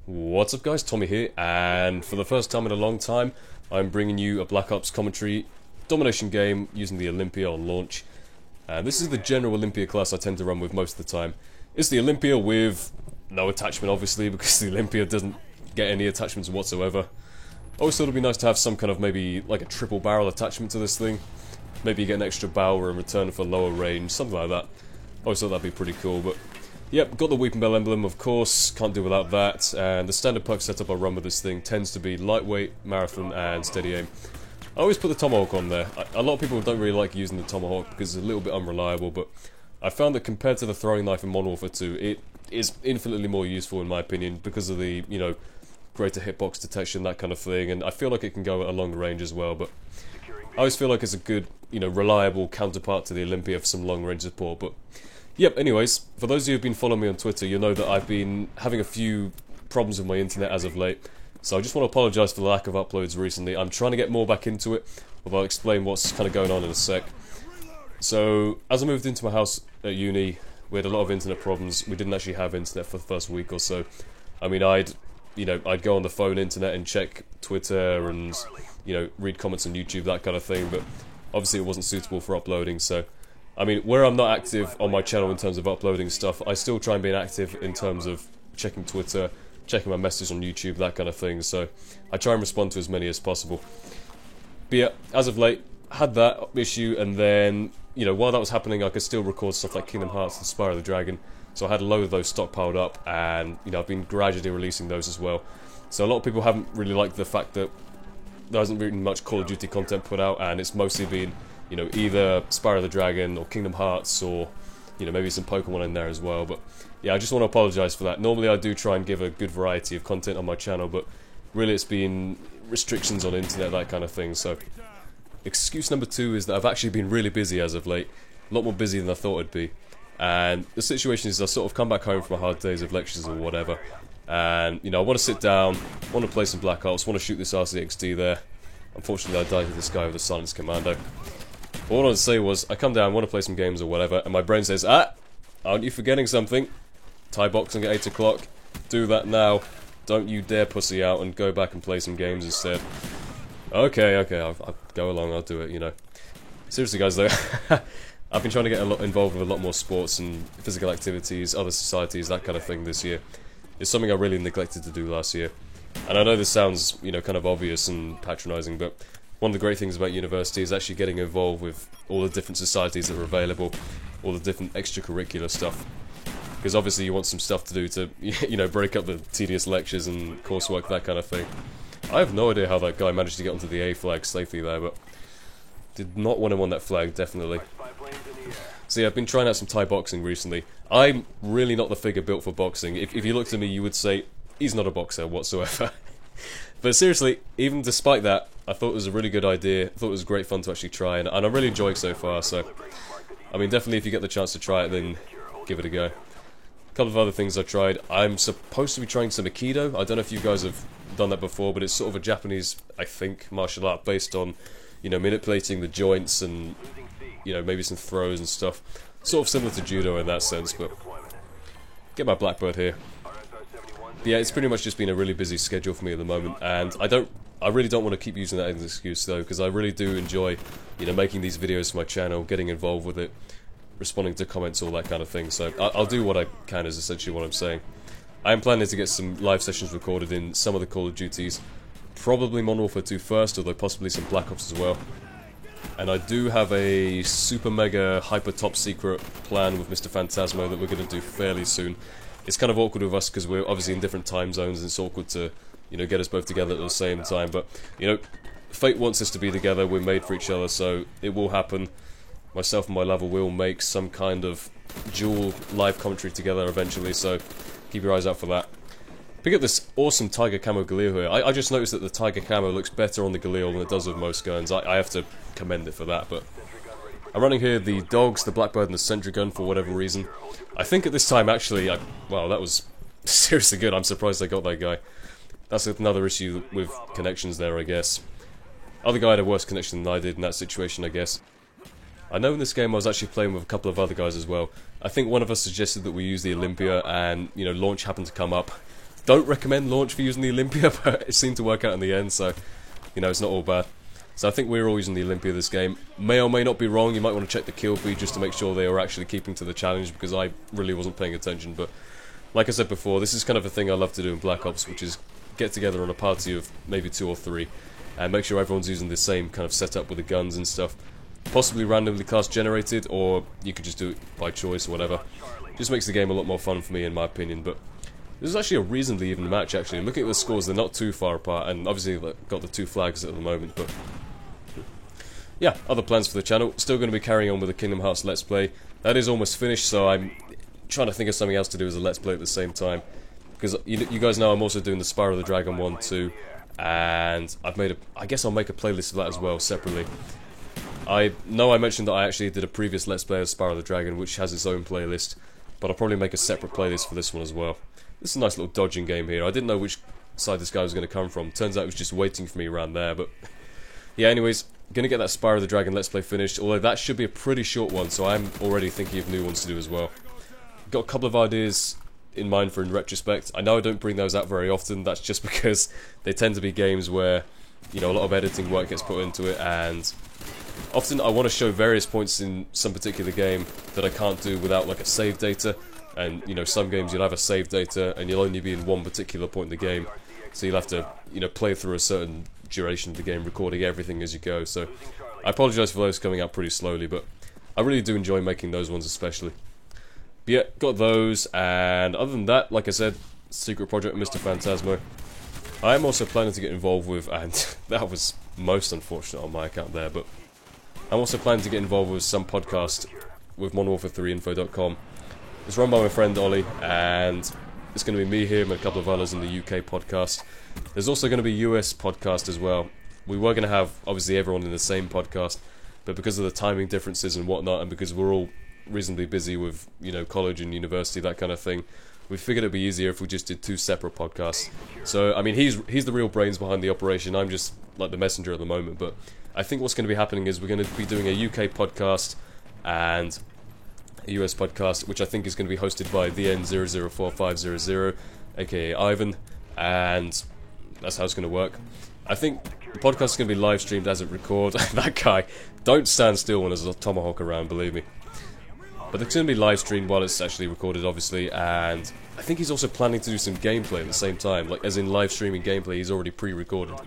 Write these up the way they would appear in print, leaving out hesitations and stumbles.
What's up guys, Tommy here, and for the first time in a long time, I'm bringing you a Black Ops commentary domination game using the Olympia on launch. And this is the general Olympia class I tend to run with most of the time. It's the Olympia with no attachment obviously, because the Olympia doesn't get any attachments whatsoever. I always thought it'd be nice to have some kind of maybe like a triple barrel attachment to this thing. Maybe you get an extra barrel in return for lower range, something like that. I always thought that'd be pretty cool, but yep, got the Weeping Bell emblem, of course, can't do without that, and the standard perk setup I run with this thing tends to be lightweight, marathon, and steady aim. I always put the Tomahawk on there. A lot of people don't really like using the Tomahawk because it's a little bit unreliable, but I found that compared to the throwing knife in Modern Warfare 2, it is infinitely more useful in my opinion because of the, you know, greater hitbox detection, that kind of thing, and I feel like it can go at a longer range as well, but I always feel like it's a good, you know, reliable counterpart to the Olympia for some long range support, but yep, anyways, for those of you who've been following me on Twitter, you'll know that I've been having a few problems with my internet as of late. So I just want to apologise for the lack of uploads recently. I'm trying to get more back into it, although I'll explain what's kind of going on in a sec. So, as I moved into my house at uni, we had a lot of internet problems. We didn't actually have internet for the first week or so. I mean, I'd go on the phone internet and check Twitter and, you know, read comments on YouTube, that kind of thing, but obviously it wasn't suitable for uploading, so I mean, where I'm not active on my channel in terms of uploading stuff, I still try and be active in terms of checking Twitter, checking my messages on YouTube, that kind of thing, so I try and respond to as many as possible. But yeah, as of late, had that issue, and then, you know, while that was happening, I could still record stuff like Kingdom Hearts and Spyro the Dragon, so I had a load of those stockpiled up, and, you know, I've been gradually releasing those as well. So a lot of people haven't really liked the fact that there hasn't been much Call of Duty content put out, and it's mostly been, you know, either Spyro the Dragon or Kingdom Hearts or, you know, maybe some Pokemon in there as well. But yeah, I just want to apologise for that. Normally I do try and give a good variety of content on my channel, but really it's been restrictions on internet, that kind of thing. So excuse number 2 is that I've actually been really busy as of late. A lot more busy than I thought I'd be. And the situation is I sort of come back home from a hard days of lectures or whatever, and, you know, I want to sit down, want to play some Black Ops, want to shoot this RCXD there. Unfortunately I died to this guy with a silenced commando. All I wanted to say was, I come down, want to play some games or whatever, and my brain says, aren't you forgetting something? Thai boxing at 8 o'clock. Do that now. Don't you dare pussy out and go back and play some games instead. Okay, I'll go along, I'll do it, you know. Seriously guys though, I've been trying to get involved with a lot more sports and physical activities, other societies, that kind of thing this year. It's something I really neglected to do last year. And I know this sounds, you know, kind of obvious and patronising, but one of the great things about university is actually getting involved with all the different societies that are available, all the different extracurricular stuff. Because obviously you want some stuff to do to, you know, break up the tedious lectures and coursework, that kind of thing. I have no idea how that guy managed to get onto the A flag safely there, but did not want him on that flag, definitely. So yeah, I've been trying out some Thai boxing recently. I'm really not the figure built for boxing. If you looked at me, you would say, he's not a boxer whatsoever. But seriously, even despite that, I thought it was a really good idea. I thought it was great fun to actually try, and I'm really enjoying it so far, so I mean, definitely if you get the chance to try it, then give it a go. A couple of other things I tried. I'm supposed to be trying some Aikido. I don't know if you guys have done that before, but it's sort of a Japanese, I think, martial art based on, you know, manipulating the joints and, you know, maybe some throws and stuff. Sort of similar to judo in that sense, but get my Blackbird here. But yeah, it's pretty much just been a really busy schedule for me at the moment, and I really don't want to keep using that as an excuse though, because I really do enjoy, you know, making these videos for my channel, getting involved with it, responding to comments, all that kind of thing. So I'll do what I can, is essentially what I'm saying. I am planning to get some live sessions recorded in some of the Call of Duties, probably Modern Warfare 2 first, although possibly some Black Ops as well. And I do have a super mega hyper top secret plan with Mr. Phantasmo that we're going to do fairly soon. It's kind of awkward with us because we're obviously in different time zones, and it's awkward to, you know, get us both together at the same time, but, you know, fate wants us to be together, we're made for each other, so it will happen. Myself and my lover will make some kind of dual live commentary together eventually, so keep your eyes out for that. Pick up this awesome Tiger Camo Galil here. I just noticed that the Tiger Camo looks better on the Galil than it does with most guns. I have to commend it for that, but I'm running here the Dogs, the Blackbird, and the Sentry Gun for whatever reason. I think at this time, actually, wow, that was seriously good. I'm surprised I got that guy. That's another issue with connections there, I guess. Other guy had a worse connection than I did in that situation, I guess. I know in this game I was actually playing with a couple of other guys as well. I think one of us suggested that we use the Olympia, and, you know, launch happened to come up. don't recommend launch for using the Olympia, but it seemed to work out in the end, so, you know, it's not all bad. So I think we're all using the Olympia this game. May or may not be wrong, you might want to check the kill feed just to make sure they were actually keeping to the challenge, because I really wasn't paying attention, but like I said before, this is kind of a thing I love to do in Black Ops, which is get together on a party of maybe 2 or 3, and make sure everyone's using the same kind of setup with the guns and stuff. Possibly randomly class generated, or you could just do it by choice or whatever. Just makes the game a lot more fun for me, in my opinion, but this is actually a reasonably even match, actually. Looking at the scores, they're not too far apart, and obviously they've got the 2 flags at the moment, but yeah, other plans for the channel. Still going to be carrying on with the Kingdom Hearts Let's Play. That is almost finished, so I'm trying to think of something else to do as a Let's Play at the same time. Because you guys know I'm also doing the Spyro the Dragon 1 too, and I guess I'll make a playlist of that as well, separately. I know I mentioned that I actually did a previous Let's Play of Spyro the Dragon, which has its own playlist, but I'll probably make a separate playlist for this one as well. This is a nice little dodging game here. I didn't know which side this guy was going to come from. Turns out it was just waiting for me around there, but yeah, anyways, gonna get that Spyro the Dragon Let's Play finished, although that should be a pretty short one, so I'm already thinking of new ones to do as well. Got a couple of ideas in mind for in retrospect. I know I don't bring those out very often, that's just because they tend to be games where, you know, a lot of editing work gets put into it, and often I want to show various points in some particular game that I can't do without like a save data, and you know, some games you'll have a save data and you'll only be in one particular point in the game, so you'll have to, you know, play through a certain duration of the game, recording everything as you go, so I apologise for those coming out pretty slowly, but I really do enjoy making those ones especially. But yeah, got those, and other than that, like I said, secret project with Mr. Phantasmo. I am also planning to get involved with, and that was most unfortunate on my account there, but I'm also planning to get involved with some podcast with ModernWarfare3info.com. It's run by my friend Ollie, and it's going to be me, him, and a couple of others in the UK podcast. There's also going to be US podcast as well. We were going to have, obviously, everyone in the same podcast, but because of the timing differences and whatnot, and because we're all reasonably busy with, you know, college and university, that kind of thing, we figured it'd be easier if we just did 2 separate podcasts. So, I mean, he's the real brains behind the operation, I'm just, like, the messenger at the moment, but I think what's going to be happening is we're going to be doing a UK podcast and a US podcast, which I think is going to be hosted by TheN004500, aka Ivan, and that's how it's going to work. I think the podcast is going to be live streamed as it records. That guy, don't stand still when there's a tomahawk around, believe me. But it's going to be live streamed while it's actually recorded, obviously, and I think he's also planning to do some gameplay at the same time, like as in live streaming gameplay he's already pre-recorded.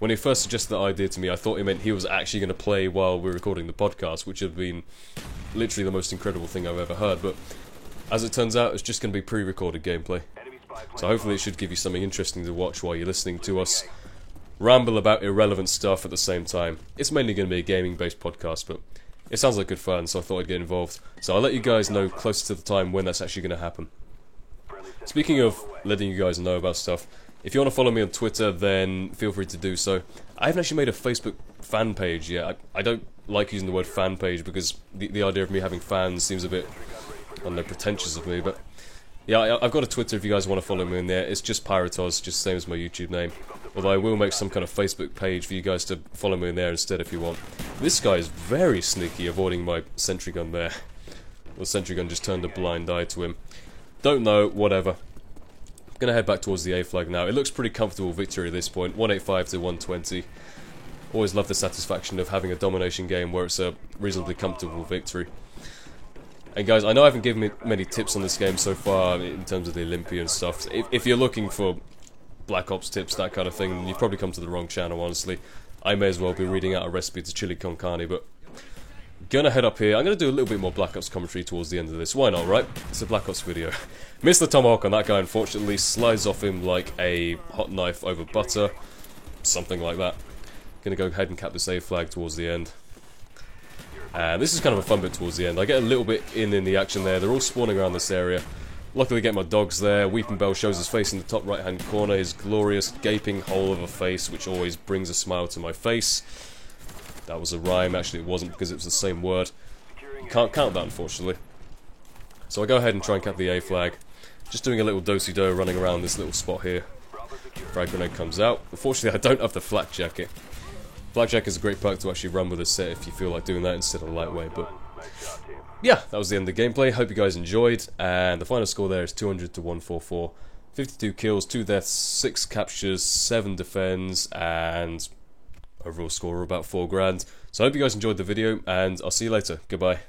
When he first suggested that idea to me, I thought he meant he was actually going to play while we're recording the podcast, which would have been literally the most incredible thing I've ever heard, but as it turns out, it's just going to be pre-recorded gameplay. So hopefully it should give you something interesting to watch while you're listening to us ramble about irrelevant stuff at the same time. It's mainly going to be a gaming-based podcast, but it sounds like good fun, so I thought I'd get involved. So I'll let you guys know closer to the time when that's actually going to happen. Speaking of letting you guys know about stuff, if you want to follow me on Twitter, then feel free to do so. I haven't actually made a Facebook fan page yet. I don't like using the word fan page because the idea of me having fans seems a bit, I don't know, pretentious of me, but yeah, I've got a Twitter if you guys want to follow me in there. It's just Pyrotos, just the same as my YouTube name. Although I will make some kind of Facebook page for you guys to follow me in there instead if you want. This guy is very sneaky, avoiding my sentry gun there. The sentry gun just turned a blind eye to him. Don't know, whatever. I'm going to head back towards the A flag now. It looks pretty comfortable victory at this point, 185 to 120. Always love the satisfaction of having a domination game where it's a reasonably comfortable victory. And guys, I know I haven't given many tips on this game so far in terms of the Olympia and stuff. If you're looking for Black Ops tips, that kind of thing, then you've probably come to the wrong channel, honestly. I may as well be reading out a recipe to chili con carne, but gonna head up here. I'm gonna do a little bit more Black Ops commentary towards the end of this. Why not, right? It's a Black Ops video. Missed the tomahawk on that guy, unfortunately. Slides off him like a hot knife over butter. Something like that. Gonna go ahead and cap this A flag towards the end. And this is kind of a fun bit towards the end. I get a little bit in the action there. They're all spawning around this area. Luckily get my dogs there. Weeping Bell shows his face in the top right hand corner. His glorious gaping hole of a face, which always brings a smile to my face. That was a rhyme. Actually it wasn't, because it was the same word. You can't count that, unfortunately. So I go ahead and try and cap the A flag. Just doing a little do-si-do running around this little spot here. Frag grenade comes out. Unfortunately I don't have the flak jacket. Flak jacket is a great perk to actually run with a set if you feel like doing that instead of lightweight, but yeah, that was the end of the gameplay. Hope you guys enjoyed, and the final score there is 200 to 144. 52 kills, 2 deaths, 6 captures, 7 defends, and overall score of about 4 grand. So I hope you guys enjoyed the video, and I'll see you later. Goodbye.